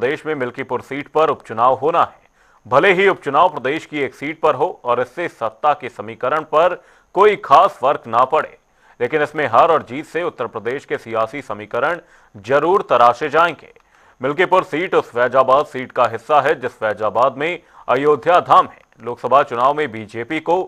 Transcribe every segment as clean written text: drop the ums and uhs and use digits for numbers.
प्रदेश में मिल्कीपुर सीट पर उपचुनाव होना है। भले ही उपचुनाव प्रदेश की एक सीट पर हो और इससे सत्ता के समीकरण पर कोई खास फर्क ना पड़े, लेकिन इसमें हार और जीत से उत्तर प्रदेश के सियासी समीकरण जरूर तराशे जाएंगे। मिल्कीपुर सीट उस फैजाबाद सीट का हिस्सा है जिस फैजाबाद में अयोध्या धाम है। लोकसभा चुनाव में बीजेपी को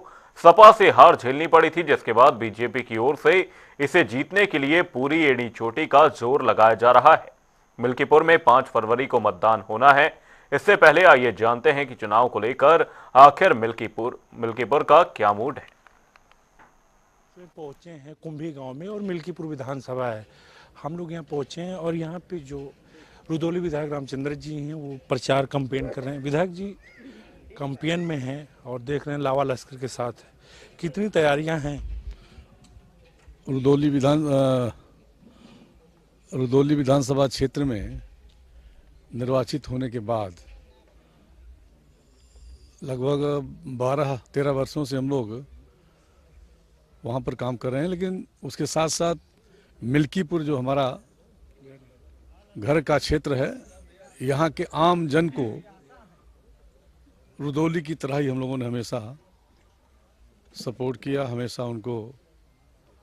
सपा से हार झेलनी पड़ी थी, जिसके बाद बीजेपी की ओर से इसे जीतने के लिए पूरी एड़ी चोटी का जोर लगाया जा रहा है। मिल्कीपुर में 5 फरवरी को मतदान होना है। इससे पहले आइए जानते हैं कि चुनाव को लेकर आखिर मिल्कीपुर का क्या मूड है। पहुंचे हैं कुंभी गांव में और मिल्कीपुर विधानसभा है। हम लोग यहाँ पहुंचे हैं और यहाँ पे जो रुदौली विधायक रामचंद्र जी हैं वो प्रचार कैंपेन कर रहे हैं। विधायक जी कैंपेन में हैं और देख रहे हैं लावा लश्कर के साथ है। कितनी तैयारियां हैं? रुदौली विधानसभा क्षेत्र में निर्वाचित होने के बाद लगभग 12-13 वर्षों से हम लोग वहाँ पर काम कर रहे हैं, लेकिन उसके साथ साथ मिल्कीपुर जो हमारा घर का क्षेत्र है, यहाँ के आम जन को रुदौली की तरह ही हम लोगों ने हमेशा सपोर्ट किया, हमेशा उनको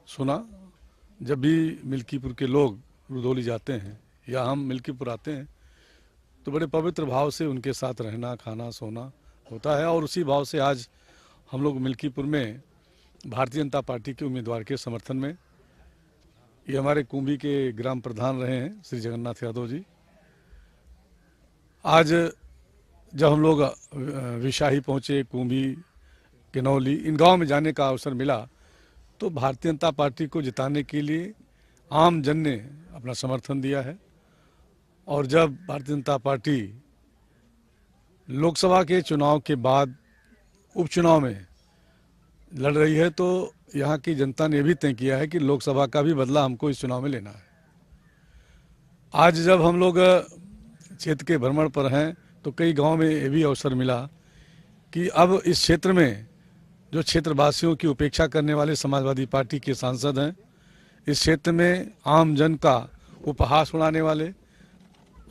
सुना। जब भी मिल्कीपुर के लोग रुदौली जाते हैं या हम मिल्कीपुर आते हैं तो बड़े पवित्र भाव से उनके साथ रहना, खाना, सोना होता है। और उसी भाव से आज हम लोग मिल्कीपुर में भारतीय जनता पार्टी के उम्मीदवार के समर्थन में, ये हमारे कुंभी के ग्राम प्रधान रहे हैं श्री जगन्नाथ यादव जी, आज जब हम लोग विशाही पहुँचे, कुंभी, किनौली, इन गांव में जाने का अवसर मिला तो भारतीय जनता पार्टी को जिताने के लिए आम जन ने अपना समर्थन दिया है। और जब भारतीय जनता पार्टी लोकसभा के चुनाव के बाद उपचुनाव में लड़ रही है तो यहाँ की जनता ने भी तय किया है कि लोकसभा का भी बदला हमको इस चुनाव में लेना है। आज जब हम लोग क्षेत्र के भ्रमण पर हैं तो कई गांव में ये भी अवसर मिला कि अब इस क्षेत्र में जो क्षेत्रवासियों की उपेक्षा करने वाले समाजवादी पार्टी के सांसद हैं, इस क्षेत्र में आम जन का उपहास उड़ाने वाले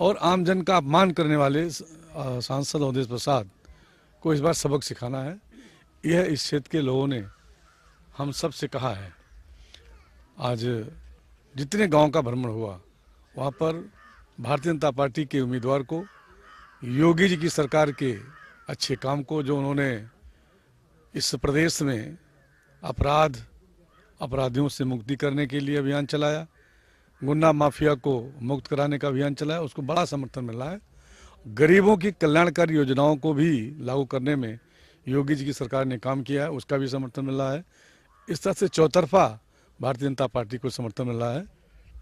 और आम जन का अपमान करने वाले सांसद अवधेश प्रसाद को इस बार सबक सिखाना है। यह इस क्षेत्र के लोगों ने हम सब से कहा है। आज जितने गांव का भ्रमण हुआ वहाँ पर भारतीय जनता पार्टी के उम्मीदवार को, योगी जी की सरकार के अच्छे काम को, जो उन्होंने इस प्रदेश में अपराधियों से मुक्ति करने के लिए अभियान चलाया, गुंडा माफिया को मुक्त कराने का अभियान चलाया, उसको बड़ा समर्थन मिल रहा है। गरीबों की कल्याणकारी योजनाओं को भी लागू करने में योगी जी की सरकार ने काम किया है, उसका भी समर्थन मिल रहा है। इस तरह से चौतरफा भारतीय जनता पार्टी को समर्थन मिल रहा है।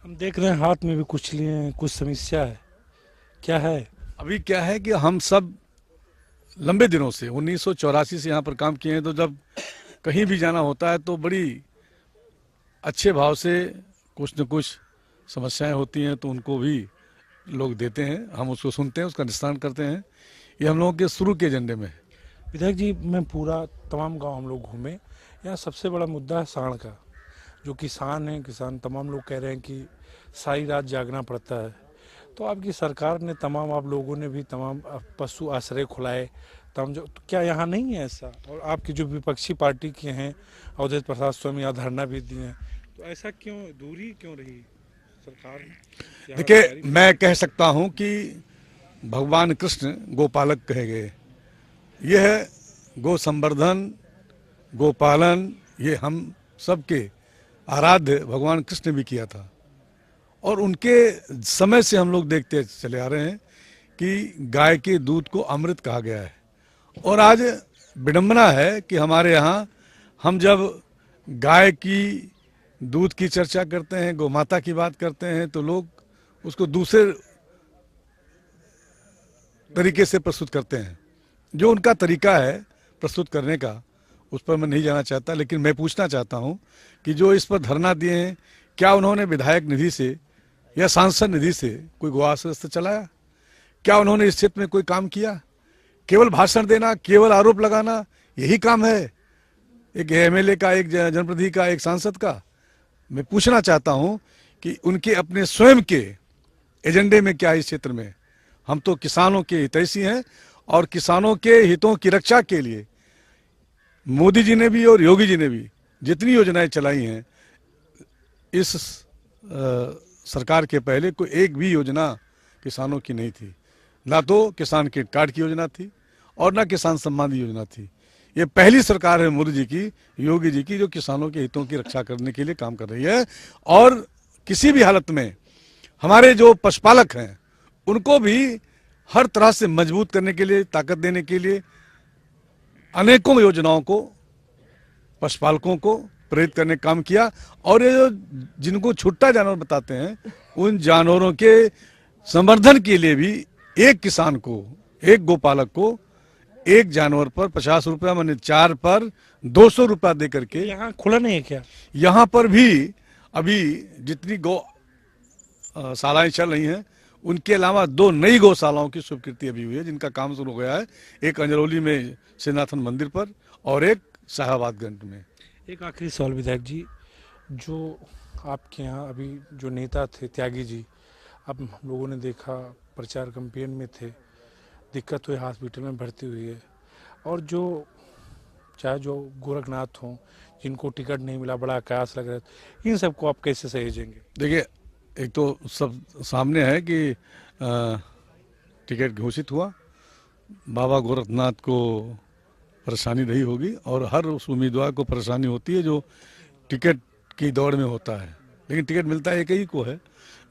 हम देख रहे हैं हाथ में भी कुछ लिए हैं, कुछ समस्या है, क्या है? अभी क्या है कि हम सब लंबे दिनों से 1984 से यहाँ पर काम किए हैं, तो जब कहीं भी जाना होता है तो बड़ी अच्छे भाव से कुछ न कुछ समस्याएं होती हैं तो उनको भी लोग देते हैं, हम उसको सुनते हैं, उसका निस्तारण करते हैं। ये हम लोगों के शुरू के एजेंडे में है। विधायक जी, मैं पूरा तमाम गांव हम लोग घूमे, यहाँ सबसे बड़ा मुद्दा है सांड का। जो किसान हैं, किसान तमाम लोग कह रहे हैं कि सारी रात जागना पड़ता है। तो आपकी सरकार ने तमाम, आप लोगों ने भी तमाम पशु आश्रय खुलाए, तमाम जो, तो क्या यहाँ नहीं है ऐसा? और आपकी जो विपक्षी पार्टी के हैं अवधेश प्रसाद स्वयं यहाँ धरना भी दिए हैं, तो ऐसा क्यों, दूरी क्यों रही सरकार? देखिए, मैं कह सकता हूँ कि भगवान कृष्ण गोपालक कहे गए। यह गो संवर्धन, गोपालन, ये हम सबके आराध्य भगवान कृष्ण भी किया था। और उनके समय से हम लोग देखते चले आ रहे हैं कि गाय के दूध को अमृत कहा गया है। और आज विडंबना है कि हमारे यहाँ हम जब गाय की दूध की चर्चा करते हैं, गौ माता की बात करते हैं, तो लोग उसको दूसरे तरीके से प्रस्तुत करते हैं। जो उनका तरीका है प्रस्तुत करने का, उस पर मैं नहीं जाना चाहता, लेकिन मैं पूछना चाहता हूं कि जो इस पर धरना दिए हैं, क्या उन्होंने विधायक निधि से या सांसद निधि से कोई गौ आश्रय चलाया? क्या उन्होंने इस क्षेत्र में कोई काम किया? केवल भाषण देना, केवल आरोप लगाना, यही काम है एक एमएलए का, एक जनप्रतिनिधि का, एक सांसद का? मैं पूछना चाहता हूं कि उनके अपने स्वयं के एजेंडे में क्या है इस क्षेत्र में। हम तो किसानों के हितैषी हैं और किसानों के हितों की रक्षा के लिए मोदी जी ने भी और योगी जी ने भी जितनी योजनाएं चलाई हैं, इस सरकार के पहले कोई एक भी योजना किसानों की नहीं थी। ना तो किसान क्रेडिट कार्ड की योजना थी और ना किसान सम्मान योजना थी। ये पहली सरकार है मोदी जी की, योगी जी की, जो किसानों के हितों की रक्षा करने के लिए काम कर रही है। और किसी भी हालत में हमारे जो पशुपालक हैं उनको भी हर तरह से मजबूत करने के लिए, ताकत देने के लिए अनेकों योजनाओं को पशुपालकों को प्रेरित करने का काम किया। और ये जो जिनको छुट्टा जानवर बताते हैं, उन जानवरों के संवर्धन के लिए भी एक किसान को, एक गोपालक को एक जानवर पर 50 रुपया, माने 4 पर 200 रुपया दे करके। यहाँ खुला नहीं है क्या? यहाँ पर भी अभी जितनी गौशालाएं चल रही हैं, उनके अलावा 2 नई गौशालाओं की स्वीकृति अभी हुई है, जिनका काम शुरू हो गया है। एक अंजरौली में श्रीनाथन मंदिर पर और एक शाहाबादगंज में। एक आखिरी सवाल विधायक जी, जो आपके यहाँ अभी जो नेता थे त्यागी जी, अब हम लोगों ने देखा प्रचार कैंपेन में थे, दिक्कत हुई, हॉस्पिटल में भर्ती हुई है, और जो चाहे जो गोरखनाथ हों जिनको टिकट नहीं मिला, बड़ा कयास लग रहा है, इन सबको आप कैसे सहेजेंगे? देखिए, एक तो सब सामने है कि टिकट घोषित हुआ, बाबा गोरखनाथ को परेशानी रही होगी और हर उस उम्मीदवार को परेशानी होती है जो टिकट की दौड़ में होता है, लेकिन टिकट मिलता है एक ही को है।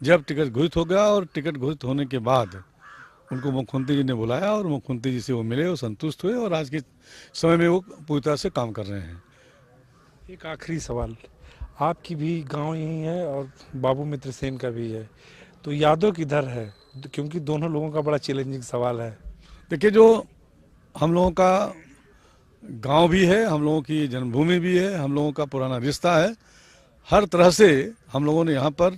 जब टिकट घोषित हो गया और टिकट घोषित होने के बाद उनको मुख्यमंत्री जी ने बुलाया और मुख्यमंत्री जी से वो मिले और संतुष्ट हुए और आज के समय में वो पूरी तरह से काम कर रहे हैं। एक आखिरी सवाल, आपकी भी गांव यही है और बाबू मित्र सेन का भी है, तो यादव किधर है? क्योंकि दोनों लोगों का बड़ा चैलेंजिंग सवाल है। देखिए, जो हम लोगों का गांव भी है, हम लोगों की जन्मभूमि भी है, हम लोगों का पुराना रिश्ता है। हर तरह से हम लोगों ने यहाँ पर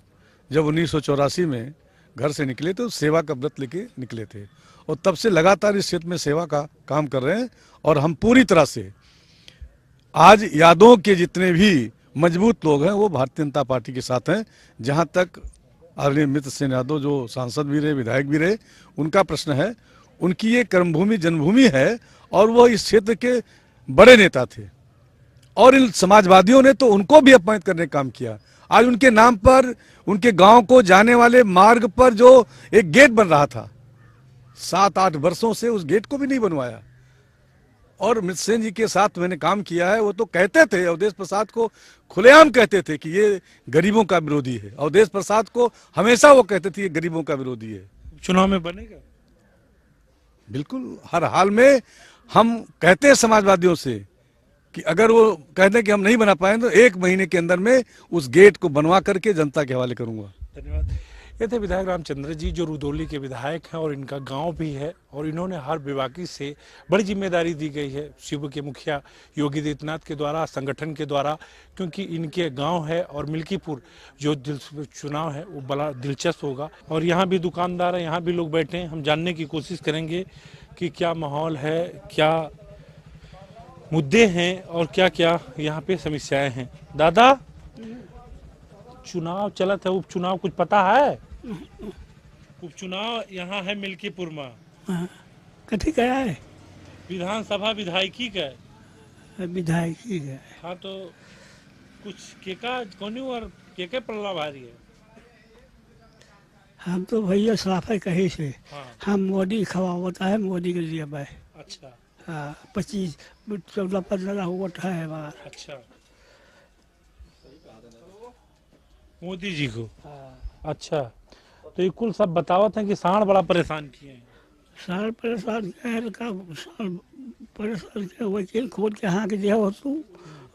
जब 1984 में घर से निकले तो सेवा का व्रत लेके निकले थे और तब से लगातार इस क्षेत्र में सेवा का काम कर रहे हैं। और हम पूरी तरह से आज यादवों के जितने भी मजबूत लोग हैं वो भारतीय जनता पार्टी के साथ हैं। जहाँ तक आदरणीय मित्र सेन यादव जो सांसद भी रहे, विधायक भी रहे, उनका प्रश्न है, उनकी ये कर्मभूमि जन्मभूमि है और वो इस क्षेत्र के बड़े नेता थे और इन समाजवादियों ने तो उनको भी अपमानित करने का काम किया। आज उनके नाम पर उनके गांव को जाने वाले मार्ग पर जो एक गेट बन रहा था, 7-8 वर्षों से उस गेट को भी नहीं बनवाया। और मित्र सेन जी के साथ मैंने काम किया है, वो तो कहते थे, अवधेश प्रसाद को खुलेआम कहते थे कि ये गरीबों का विरोधी है। अवधेश प्रसाद को हमेशा वो कहते थे ये गरीबों का विरोधी है। चुनाव में बनेगा? बिल्कुल, हर हाल में हम कहते हैं समाजवादियों से कि अगर वो कहते हैं कि हम नहीं बना पाए तो 1 महीने के अंदर में उस गेट को बनवा करके जनता के हवाले करूंगा। धन्यवाद। ये थे विधायक रामचंद्र जी, जो रुदौली के विधायक हैं और इनका गांव भी है, और इन्होंने हर विभागी से बड़ी जिम्मेदारी दी गई है शिव के मुखिया योगी आदित्यनाथ के द्वारा, संगठन के द्वारा, क्योंकि इनके गांव है और मिल्कीपुर जो चुनाव है वो बड़ा दिलचस्प होगा। और यहाँ भी दुकानदार है, यहाँ भी लोग बैठे हैं, हम जानने की कोशिश करेंगे कि क्या माहौल है, क्या मुद्दे हैं और क्या क्या यहाँ पे समस्याएं हैं। दादा, चुनाव चला था, उपचुनाव कुछ पता है? उपचुनाव यहाँ है मिल्कीपुर में। कथी का है? विधानसभा विधायकी का। विधायकी का। हाँ, तो कुछ केका कौन और केके पल्ला भारी है? हम तो भैया सलाफत कही से। हाँ। हम मोदी खवावता है, मोदी के लिए भाई। अच्छा। हाँ, 25-14-15 वोट है हमारा। अच्छा, मोदी जी को। अच्छा, तो ये कुल सब बतावत हैं कि सांड बड़ा परेशान किए हैं। साल परेशान है का साल परेशान के वकील खोद के यहाँ के दिया हो तू,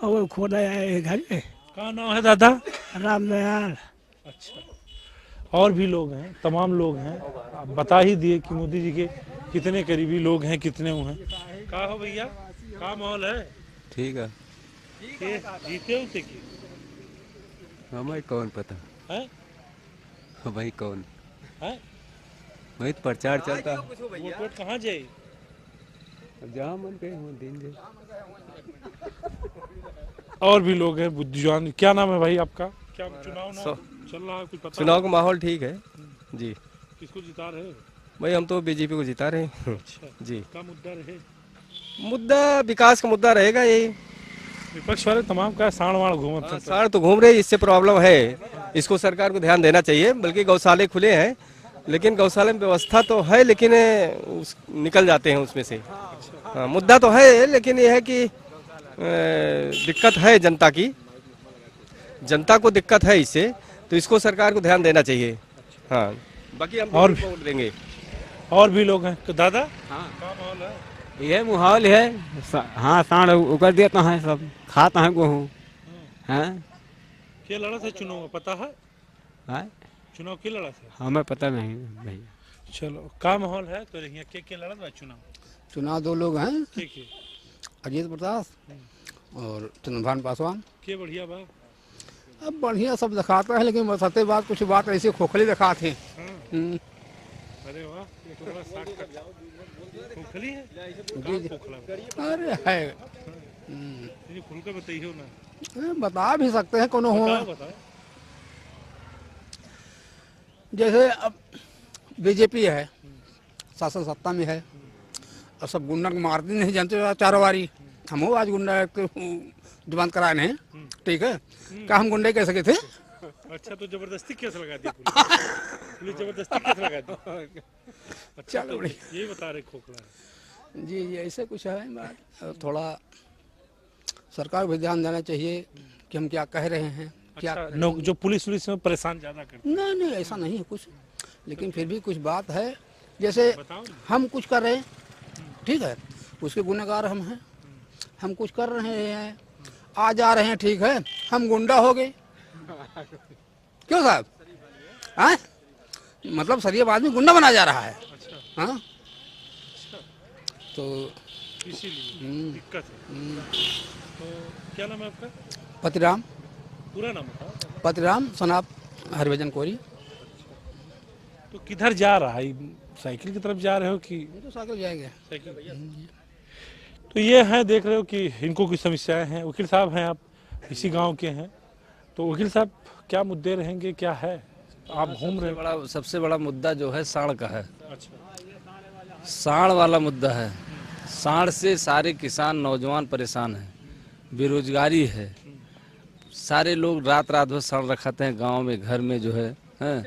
और वो खोदा है घर में। क्या नाम है दादा? रामदयाल। अच्छा, और भी लोग हैं, तमाम लोग हैं। आप बता ही दिए कि मोदी जी के कितने करीबी लोग हैं, कितने वो हैं। क्या हो भैया, क्या माहौल है? ठीक है। जीते होते कि हमें कौन पता है? भाई कौन है? वही तो प्रचार चलता। वोट कहाँ जाए? जहाँ मन पे हो दिन जे। और भी लोग हैं बुद्धिमान। क्या नाम है भाई आपका? क्या चुनाव चल रहा है, कुछ पता? चुनाव का माहौल ठीक है जी। किसको जिता रहे? भाई हम तो बीजेपी को जिता रहे हैं। जी। क्या मुद्दा रहे? मुद्दा विकास का मुद्दा रहेगा यही। विपक्ष वाले तमाम का साण वाण घूमत हैं। साड़ तो घूम रहे, इससे प्रॉब्लम है, इसको सरकार को ध्यान देना चाहिए। बल्कि गौशाले खुले हैं, लेकिन गौशाले में व्यवस्था तो है, लेकिन निकल जाते हैं उसमें से। हाँ, मुद्दा तो है, लेकिन यह है कि दिक्कत है जनता की, जनता को दिक्कत है इससे, तो इसको सरकार को ध्यान देना चाहिए। हाँ, बाकी हम और वोट देंगे। और भी लोग हैं। तो दादा हाँ। क्या माहौल है? ये माहौल है। हाँ, साढ़ उकर देता है, सब खाता है गेहूँ। हाँ, क्या लड़ा था चुनाव में, पता है? हाँ, चुनाव की लड़ा था? हमें पता नहीं भैया। चलो, क्या माहौल है? तो यहाँ के लड़ा था चुनाव? चुनाव दो लोग हैं, के अजीत प्रताप और चंद्रभान पासवान। के बढ़िया बा? अब बढ़िया सब दिखाता है, लेकिन बसते बात कुछ बात ऐसी खोखली दिखाते हैं। अरे वाह, ये तो बड़ा शॉर्टकट खोखली है। जी जी। खोखला बा? अरे है, ये खुल के बताइए ना। बता भी सकते हैं कोनो हो। बताओ। जैसे अब बीजेपी है, शासन सत्ता में है, और सब गुंडा को मारती नहीं जानते चारों बारी। हम आज गुंडा जबान कराए हैं, ठीक है, क्या हम गुंडे कह सके थे? अच्छा, तो जबरदस्ती केस लगा दी पुलिस जबरदस्ती केस लगा दी। अच्छा, चलो तो बढ़िया। यही बता रहे खोखला है। जी जी, ऐसे कुछ है बात। और थोड़ा सरकार भी ध्यान देना चाहिए कि हम क्या कह रहे हैं, क्या अच्छा, लोग जो पुलिस में परेशान ज्यादा करते नहीं नहीं, ऐसा नहीं है कुछ, लेकिन फिर भी कुछ बात है। जैसे बताओ ना। हम कुछ कर रहे हैं, ठीक है, उसके गुनहगार हम हैं। हम कुछ कर रहे हैं, आ जा रहे हैं, ठीक है, हम गुंडा हो गए। क्यों साहब? हाँ, मतलब शरीफ आदमी गुंडा बना जा रहा है। हाँ, तो इसीलिए दिक्कत है। तो क्या नाम है आपका? पतिराम, पूरा नाम बताओ। पतिराम सनाब हरिभजन कोरी। तो किधर जा रहा है? साइकिल की तरफ जा रहे हो कि मोटरसाइकिल जाएंगे? साइकिल? तो ये है, देख रहे हो कि इनको कुछ समस्याएं हैं। वकील साहब हैं, आप इसी गांव के हैं, तो वकील साहब क्या मुद्दे रहेंगे, क्या है? आप घूम रहे हो। सबसे बड़ा मुद्दा जो है साढ़ का है। अच्छा, साढ़ वाला मुद्दा है। साढ़ से सारे किसान नौजवान परेशान हैं, बेरोजगारी है, सारे लोग रात रात भर साढ़ रखाते हैं गांव में, घर में जो है, हैं?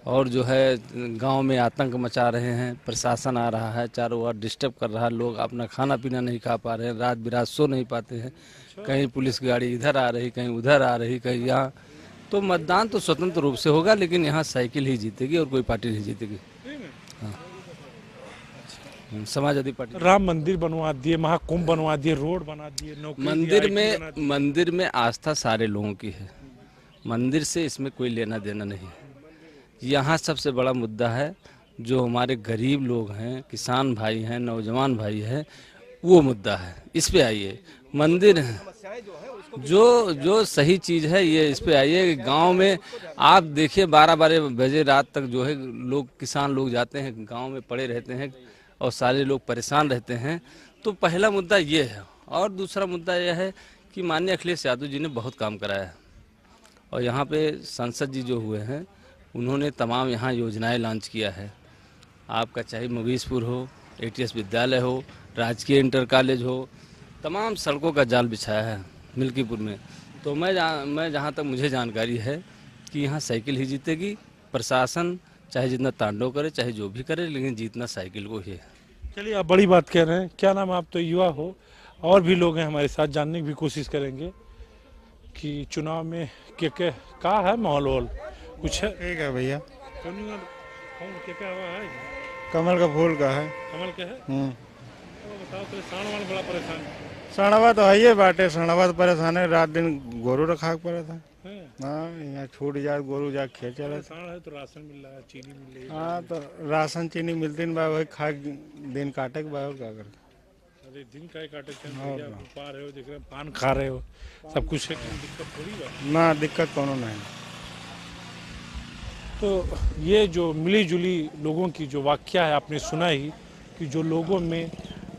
और जो है गांव में आतंक मचा रहे हैं। प्रशासन आ रहा है, चारों ओर डिस्टर्ब कर रहा है, लोग अपना खाना पीना नहीं खा पा रहे हैं, रात बिरात सो नहीं पाते हैं। कहीं पुलिस गाड़ी इधर आ रही, कहीं उधर आ रही, कहीं यहाँ। तो मतदान तो स्वतंत्र रूप से होगा, लेकिन यहाँ साइकिल ही जीतेगी और कोई पार्टी नहीं जीतेगी। हाँ, समाजवादी पार्टी। राम मंदिर बनवा दिए, महाकुंभ बनवा दिए, रोड बना दिए, नौकरी दिए, IT बना दी। मंदिर में आस्था सारे लोगों की है, मंदिर से इसमें कोई लेना देना नहीं है। यहाँ सबसे बड़ा मुद्दा है जो हमारे गरीब लोग हैं, किसान भाई हैं, नौजवान भाई हैं, वो मुद्दा है। इस पे आइए। मंदिर जो सही चीज़ है, ये इस पे आइए। गांव में आप देखिए 12-12 बजे रात तक जो है लोग, किसान लोग जाते हैं, गांव में पड़े रहते हैं और सारे लोग परेशान रहते हैं। तो पहला मुद्दा ये है। और दूसरा मुद्दा यह है कि माननीय अखिलेश यादव जी ने बहुत काम कराया है, और यहाँ पे सांसद जी जो हुए हैं, उन्होंने तमाम यहाँ योजनाएं लॉन्च किया है। आपका चाहे मवीसपुर हो, ATS विद्यालय हो, राजकीय इंटर कॉलेज हो, तमाम सड़कों का जाल बिछाया है मिल्कीपुर में। तो मैं जहाँ तक मुझे जानकारी है कि यहाँ साइकिल ही जीतेगी। प्रशासन चाहे जितना तांडव करे, चाहे जो भी करे, लेकिन जीतना साइकिल को ही है। चलिए, आप बड़ी बात कह रहे हैं। क्या नाम? आप तो युवा हो, और भी लोग हैं हमारे साथ, जानने की भी कोशिश करेंगे कि चुनाव में क्या है माहौल कुछ है? ठीक है भैया, कौन क्या हुआ है? कमल का फूल का है। कमल के है? तो बताओ, तो साणवान बड़ा परेशान है। सणवा तो है ही बाटे, सणवा तो परेशान है। रात दिन गोरू रखा पड़ा था। हाँ, यहाँ छूट जाए गोरू जा खेत चला। साण है तो राशन मिल रहा है, चीनी मिल रही है। हाँ, तो राशन चीनी मिलती नहीं बा, वही खा दिन काटे के बा, और क्या कर। अरे दिन का काटे पा रहे हो, देख रहे हो, पान खा रहे हो, सब कुछ है, दिक्कत थोड़ी बा ना। दिक्कत कोनो नहीं। तो ये जो मिली जुली लोगों की जो वाकया है, आपने सुना ही कि जो लोगों में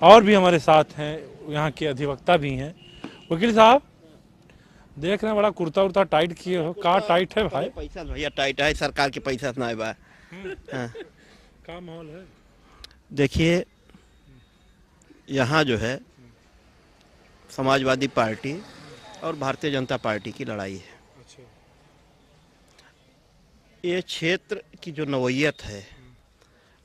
और भी हमारे साथ हैं, यहाँ के अधिवक्ता भी हैं। वकील साहब, देख रहे हैं बड़ा कुर्ता उर्ता टाइट किए हो, का टाइट है भाई? पैसा भैया टाइट है, सरकार के पैसा नहीं बा। क्या माहौल है? देखिए, यहाँ जो है समाजवादी पार्टी और भारतीय जनता पार्टी की लड़ाई है। अच्छा। ये क्षेत्र की जो नवैयत है,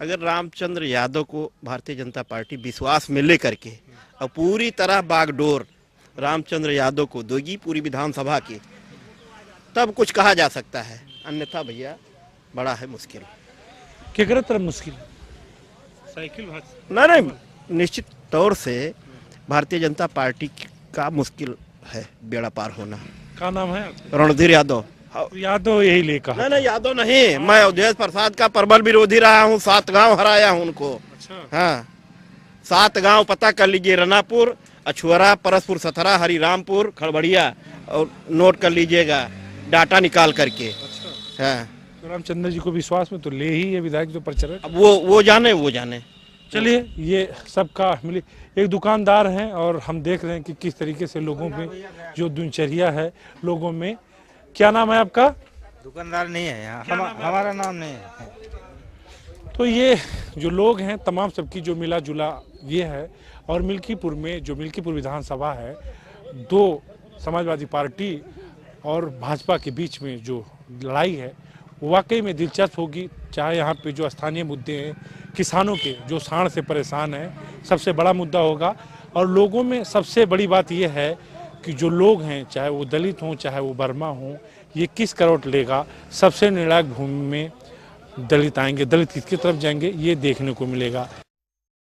अगर रामचंद्र यादव को भारतीय जनता पार्टी विश्वास में लेकर के और पूरी तरह बागडोर रामचंद्र यादव को देगी पूरी विधानसभा की, तब कुछ कहा जा सकता है, अन्यथा भैया बड़ा है मुश्किल। केकरा तरफ मुश्किल? साइकिल नहीं, निश्चित तौर से भारतीय जनता पार्टी का मुश्किल है बेड़ा पार होना। क्या नाम है? रणधीर यादव। यादव यही लेकर? नहीं, यादव नहीं, मैं अवधेश प्रसाद का प्रबल विरोधी रहा हूँ, 7 गांव हराया हूँ उनको। अच्छा। हाँ, 7 गांव पता कर लीजिए, रनापुर, अछुअरा, परसपुर, सथरा, हरिरामपुर, खड़बड़िया, और नोट कर लीजिएगा डाटा निकाल करके। अच्छा। हाँ, तो रामचंद्र जी को विश्वास में तो ले ही है विधायक जो प्रचारक। अब वो जाने। चलिए, ये सबका मिली। एक दुकानदार हैं और हम देख रहे हैं कि किस तरीके से लोगों में जो दिनचर्या है लोगों में। क्या नाम है आपका? दुकानदार नहीं है यहाँ, हमारा नाम नहीं है। तो ये जो लोग हैं तमाम सबकी जो मिला जुला ये है। और मिल्कीपुर में जो मिल्कीपुर विधानसभा है, 2 समाजवादी पार्टी और भाजपा के बीच में जो लड़ाई है वो वाकई में दिलचस्प होगी। चाहे यहाँ पे जो स्थानीय मुद्दे हैं किसानों के जो साढ़ से परेशान हैं, सबसे बड़ा मुद्दा होगा। और लोगों में सबसे बड़ी बात यह है कि जो लोग हैं, चाहे वो दलित हों चाहे वो वर्मा हों, ये किस करवट लेगा। सबसे निर्णायक भूमि में दलित आएंगे, दलित किसकी तरफ जाएंगे, ये देखने को मिलेगा।